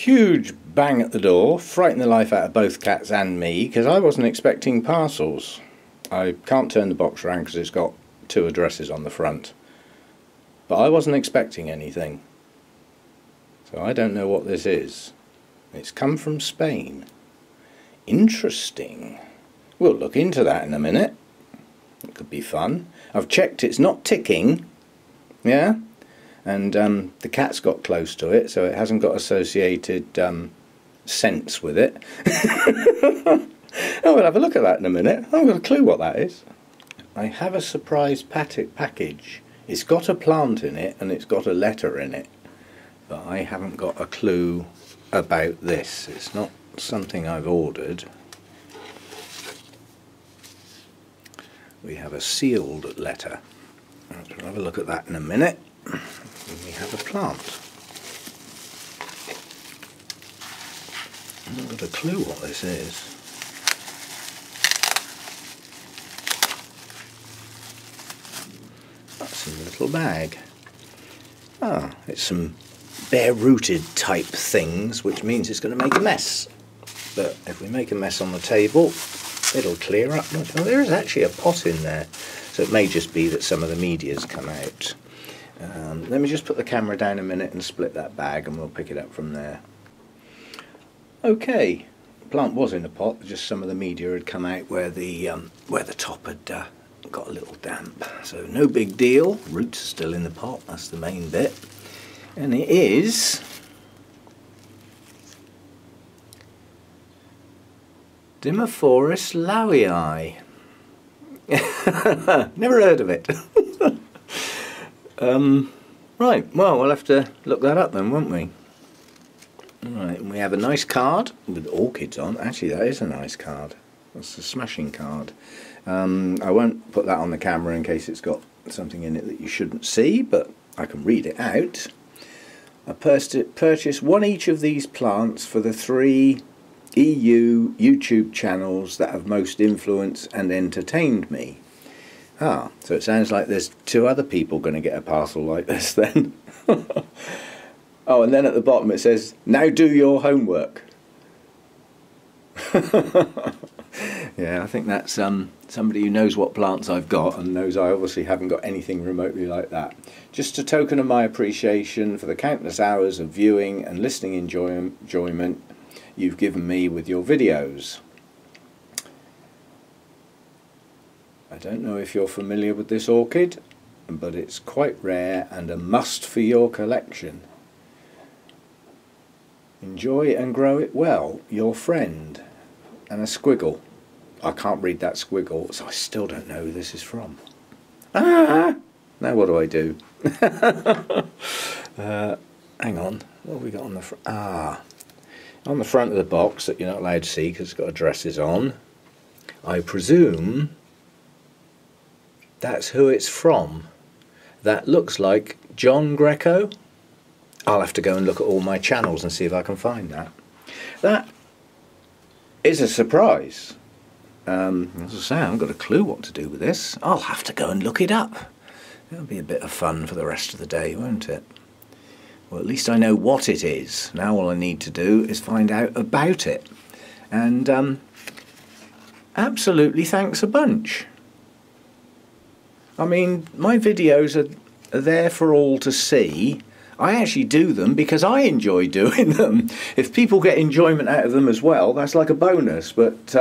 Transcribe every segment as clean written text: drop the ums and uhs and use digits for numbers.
Huge bang at the door, frightened the life out of both cats and me, because I wasn't expecting parcels. I can't turn the box around because it's got 2 addresses on the front. But I wasn't expecting anything. So I don't know what this is. It's come from Spain. Interesting. We'll look into that in a minute. It could be fun. I've checked it's not ticking. Yeah? And the cat's got close to it, so it hasn't got associated scents with it. Oh, we'll have a look at that in a minute. I haven't got a clue what that is. I have a surprise package. It's got a plant in it and it's got a letter in it, but I haven't got a clue about this. It's not something I've ordered. We have a sealed letter. We'll have a look at that in a minute. We have a plant. I've not got a clue what this is. That's in a little bag. Ah, it's some bare-rooted type things, which means it's going to make a mess. But if we make a mess on the table, it'll clear up. Oh, there is actually a pot in there, so it may just be that some of the media's come out. Let me just put the camera down a minute and split that bag, and we'll pick it up from there. Okay, the plant was in a pot, just some of the media had come out where the top had got a little damp. So no big deal. Roots are still in the pot, that's the main bit. And it is Dimorphoris lowii. Never heard of it. Right, well, we'll have to look that up then, won't we? Right, and we have a nice card with orchids on. Actually, that is a nice card. That's a smashing card. I won't put that on the camera in case it's got something in it that you shouldn't see, but I can read it out. I purchased one each of these plants for the 3 EU YouTube channels that have most influenced and entertained me. Ah, so it sounds like there's 2 other people going to get a parcel like this then. Oh, and then at the bottom it says, now do your homework. Yeah, I think that's somebody who knows what plants I've got and knows I obviously haven't got anything remotely like that. Just a token of my appreciation for the countless hours of viewing and listening enjoyment you've given me with your videos. I don't know if you're familiar with this orchid, but it's quite rare and a must for your collection. Enjoy and grow it well, your friend. And a squiggle. I can't read that squiggle, so I still don't know who this is from. Ah! Now what do I do? Hang on, what have we got on the front? Ah, on the front of the box that you're not allowed to see because it's got addresses on. I presume that's who it's from. That looks like John Greco. I'll have to go and look at all my channels and see if I can find that. That is a surprise. As I say, I haven't got a clue what to do with this. I'll have to go and look it up. That'll be a bit of fun for the rest of the day, won't it? Well, at least I know what it is. Now all I need to do is find out about it. And absolutely thanks a bunch. I mean, my videos are there for all to see. I actually do them because I enjoy doing them. If people get enjoyment out of them as well, that's like a bonus. But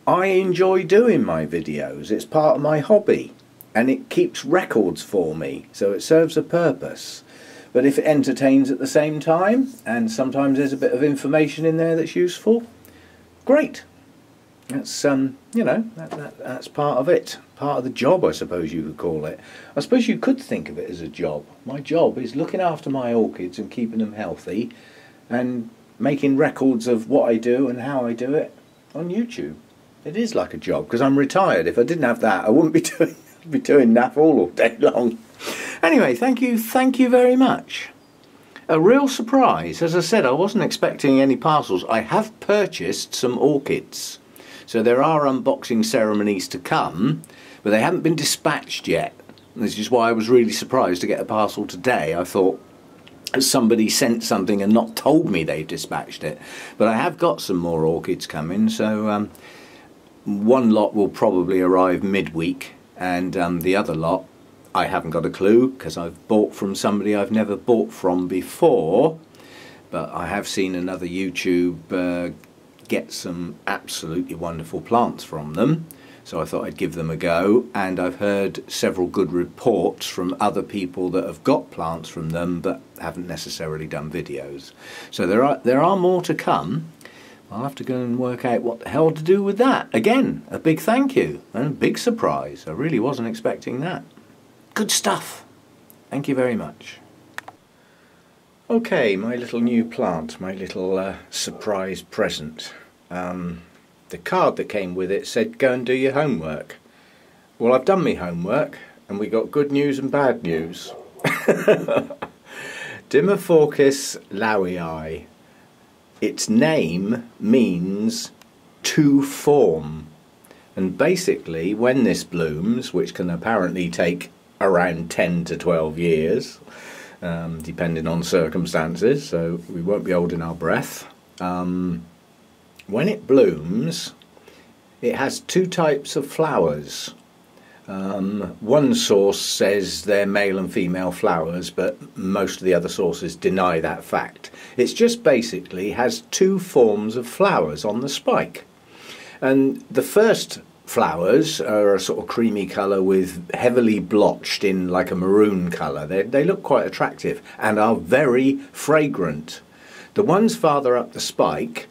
I enjoy doing my videos. It's part of my hobby. And it keeps records for me. So it serves a purpose. But if it entertains at the same time, and sometimes there's a bit of information in there that's useful, great. That's, you know, that's part of it. Part of the job, I suppose you could call it. I suppose you could think of it as a job. My job is looking after my orchids and keeping them healthy and making records of what I do and how I do it on YouTube. It is like a job because I'm retired. If I didn't have that, I wouldn't be doing naff all day long. Anyway, thank you very much. A real surprise. As I said, I wasn't expecting any parcels. I have purchased some orchids. So there are unboxing ceremonies to come, but they haven't been dispatched yet. This is why I was really surprised to get a parcel today. I thought, somebody sent something and not told me they've dispatched it. But I have got some more orchids coming, so one lot will probably arrive midweek, and the other lot I haven't got a clue, because I've bought from somebody I've never bought from before. But I have seen another YouTube get some absolutely wonderful plants from them, so I thought I'd give them a go, and I've heard several good reports from other people that have got plants from them but haven't necessarily done videos. So there are more to come. I'll have to go and work out what the hell to do with that. Again, a big thank you and a big surprise. I really wasn't expecting that. Good stuff. Thank you very much. Okay, my little new plant, my little surprise present. The card that came with it said go and do your homework. Well, I've done my homework, and we got good news and bad news. Dimorphorchis lowii. Its name means to form, and basically when this blooms, which can apparently take around 10 to 12 years, depending on circumstances, so we won't be holding our breath. When it blooms, it has two types of flowers. One source says they're male and female flowers, but most of the other sources deny that fact. It's just basically has two forms of flowers on the spike. And the first flowers are a sort of creamy colour with heavily blotched in like a maroon colour. They look quite attractive and are very fragrant. The ones farther up the spike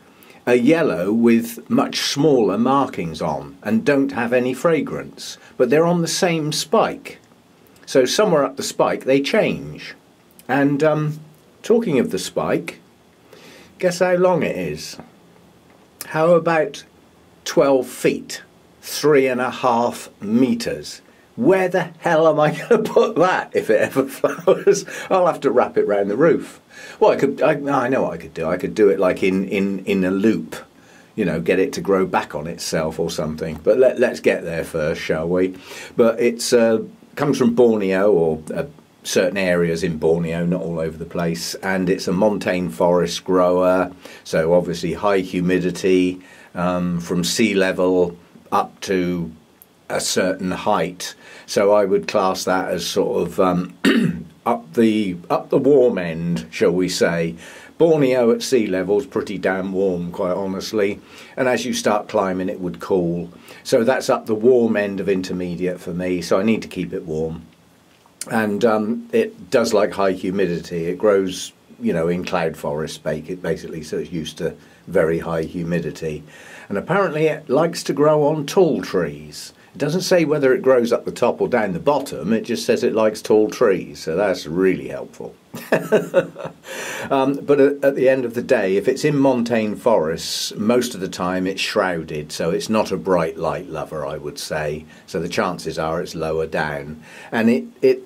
are yellow with much smaller markings on and don't have any fragrance, but they're on the same spike. So somewhere up the spike they change. And talking of the spike, guess how long it is? How about 12 feet? 3.5 meters. Where the hell am I going to put that if it ever flowers? I'll have to wrap it round the roof. Well, I know what I could do. I could do it like in a loop, you know, get it to grow back on itself or something. But let's get there first, shall we? But it's comes from Borneo, or certain areas in Borneo, not all over the place, and it's a montane forest grower, so obviously high humidity, from sea level up to a certain height. So I would class that as sort of up the warm end, shall we say. Borneo at sea level is pretty damn warm, quite honestly, and as you start climbing it would cool. So that's up the warm end of intermediate for me, so I need to keep it warm. And it does like high humidity. It grows, you know, in cloud forest basically, so it's used to very high humidity. And apparently it likes to grow on tall trees. It doesn't say whether it grows up the top or down the bottom, it just says it likes tall trees, so that's really helpful. But at the end of the day, if it's in montane forests, most of the time it's shrouded, so it's not a bright light lover, I would say. So the chances are it's lower down. And it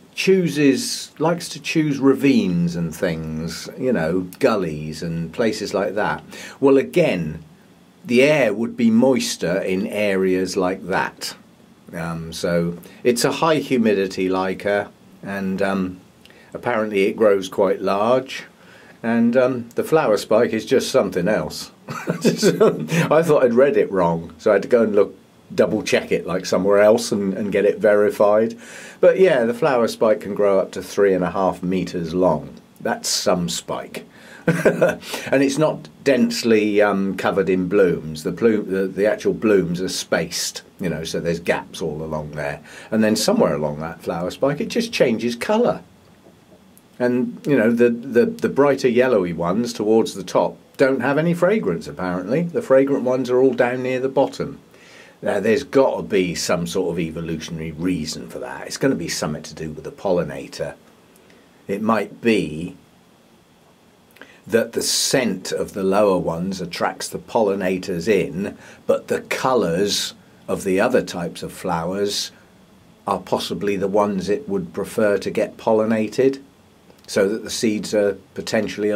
likes to choose ravines and things, you know, gullies and places like that. Well, again, the air would be moister in areas like that. So it's a high humidity liker, and apparently it grows quite large, and the flower spike is just something else. I thought I'd read it wrong, so I had to go and double check it like somewhere else and get it verified. But yeah, the flower spike can grow up to 3.5 meters long. That's some spike. And it's not densely covered in blooms. The actual blooms are spaced, you know, so there's gaps all along there. And then somewhere along that flower spike it just changes colour. And, you know, the brighter yellowy ones towards the top don't have any fragrance, apparently. The fragrant ones are all down near the bottom. Now, there's got to be some sort of evolutionary reason for that. It's going to be something to do with the pollinator. It might be that the scent of the lower ones attracts the pollinators in, but the colours of the other types of flowers are possibly the ones it would prefer to get pollinated, so that the seeds are potentially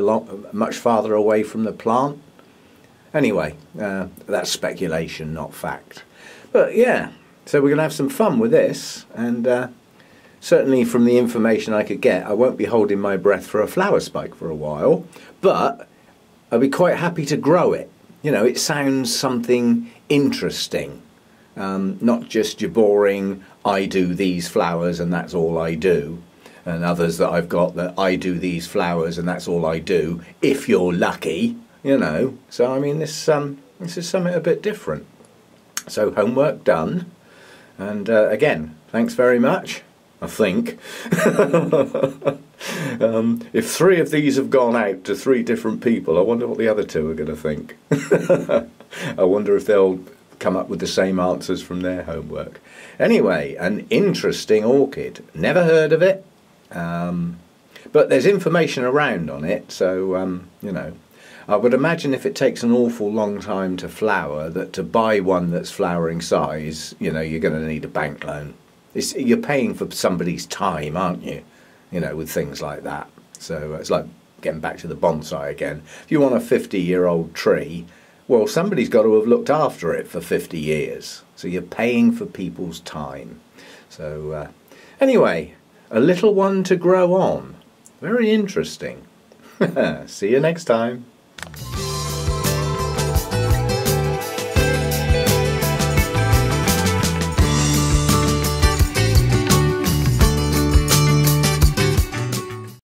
much farther away from the plant. Anyway, that's speculation, not fact. But yeah, so we're going to have some fun with this, and certainly from the information I could get, I won't be holding my breath for a flower spike for a while, but I'd be quite happy to grow it. You know, it sounds something interesting, not just your boring, I do these flowers and that's all I do, and others that I've got that I do these flowers and that's all I do, if you're lucky, you know. So, I mean, this is something a bit different. So, homework done, and again, thanks very much. I think. If 3 of these have gone out to 3 different people, I wonder what the other 2 are going to think. I wonder if they'll come up with the same answers from their homework. Anyway, an interesting orchid. Never heard of it, but there's information around on it, so, you know. I would imagine if it takes an awful long time to flower, that to buy one that's flowering size, you know, you're going to need a bank loan. You're paying for somebody's time, aren't you? You know, with things like that. So it's like getting back to the bonsai again. If you want a 50-year-old tree, well, somebody's got to have looked after it for 50 years. So you're paying for people's time. So anyway, a little one to grow on. Very interesting. See you next time.